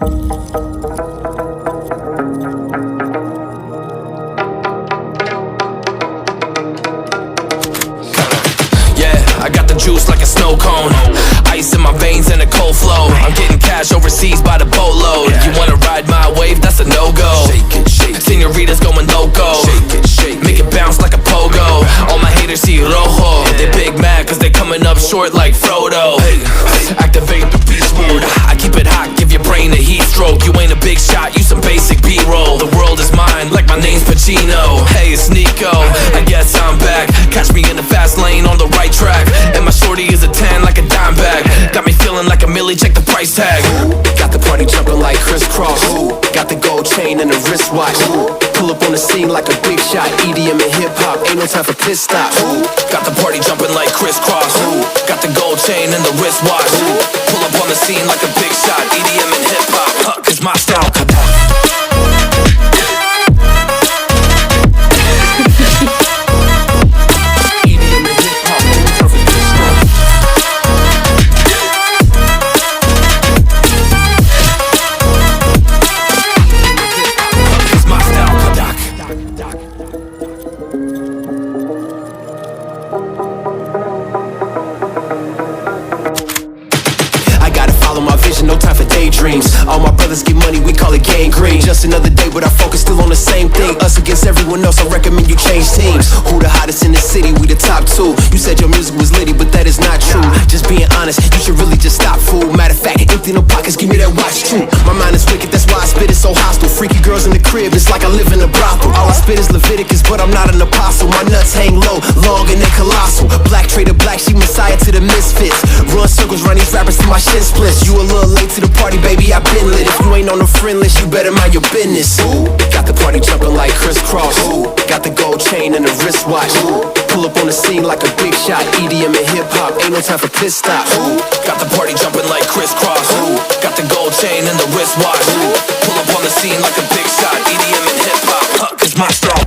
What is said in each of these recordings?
I got the juice like a snow cone, ice in my veins and a cold flow. I'm getting cash overseas by the boatload. You wanna ride my wave? That's a no-go. Senoritas going loco, make it bounce like a pogo. All my haters see rojo, they big mad cause they coming up short like Frodo. Activate the beast mode, I keep it hot, give your brain a heat stroke. You ain't a big shot, you some basic B-roll. The world is mine like my name's Pacino. Hey, it's Nico, I guess I'm back. Catch me in the fast lane on the right track, and my shorty is a 10 like a dime bag. Got me feeling like a milli, check the price tag. Got the party jumping like crisscross. Got the gold chain and the wristwatch. Pull up on the scene like a big shot. EDM and hip-hop, ain't no time for pit stops. Got the party jumping like crisscross. Got the gold chain and the wristwatch. Pull up on the scene like a big shot. EDM and hip-hop, cause my style. No time for daydreams. All my brothers get money, we call it gang green. Just another day, but our focus still on the same thing. Us against everyone else, I recommend you change teams. Who the hottest in the city? We the top two. You said your music was litty, but that is not true. Just being honest, you should really just stop, fool. Matter of fact, empty no pockets, give me that watch too. My mind is wicked, that's why I spit it so hostile. Freaky girls in the crib, it's like I live in a brothel. All I spit is Leviticus, but I'm not an apostle. My nuts hang low, long and they colossal. Black trader black, she messiah to the misfits. Run circles, run these rappers till my shin splits. You a little late to the party, baby, I been lit. If you ain't on the friend list, you better mind your business. Got the party jumping like crisscross. Got the gold chain and the wristwatch. Pull up on the scene like a big shot. EDM and hip-hop, ain't no time for pit stops. Got the party jumping like crisscross. Got the gold chain and the wristwatch. Pull up on the scene like a big shot. EDM and hip-hop, cause my style.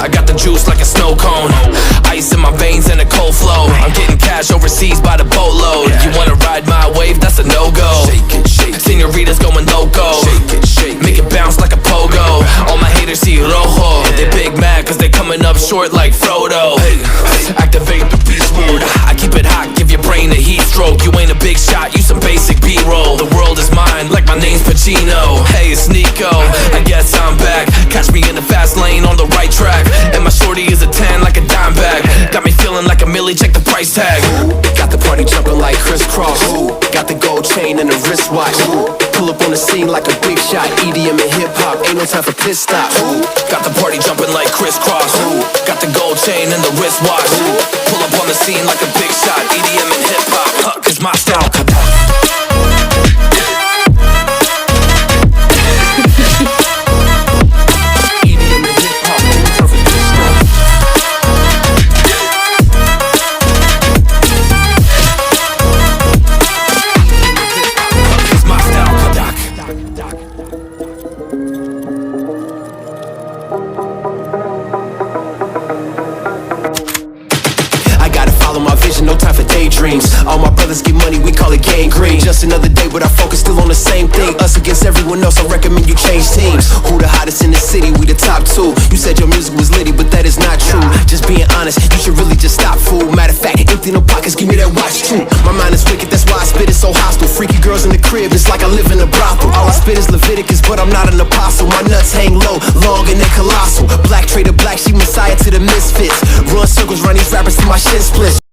I got the juice like a snow cone, ice in my veins and a cold flow. I'm getting cash overseas by the boatload. You wanna ride my wave? That's a no-go. Senoritas going loco, make it bounce like a pogo. All my haters see rojo, they big mad cause they coming up short like Frodo. Activate the beast mode, I keep it hot, give your brain a heat stroke. You ain't a big shot, you some basic B-roll. The world is mine like my name's Pacino. Hey, it's Nico, I guess I'm back. Catch me in the fast lane on the right track, and my shorty is a 10 like a dime bag. Got me feeling like a milli, check the price tag. Got the party jumping like crisscross. Got the gold chain and the wristwatch. Pull up on the scene like a big shot. EDM and hip-hop, ain't no time for pit stops. Got the party jumping like crisscross. Got the gold chain and the wristwatch. Pull up on the scene like a big shot. EDM and hip-hop, cause my style. No time for daydreams. All my brothers get money, we call it gang green. Just another day, but our focus still on the same thing. Us against everyone else, I recommend you change teams. Who the hottest in the city? We the top two. You said your music was litty, but that is not true. Just being honest, you should really just stop, fool. Matter of fact, empty no pockets, give me that watch too. My mind is wicked, that's why I spit it so hostile. Freaky girls in the crib, it's like I live in a brothel. All I spit is Leviticus, but I'm not an apostle. My nuts hang low, long and they colossal. Black trader black, she messiah to the misfits. Run circles, run these rappers till my shin splits.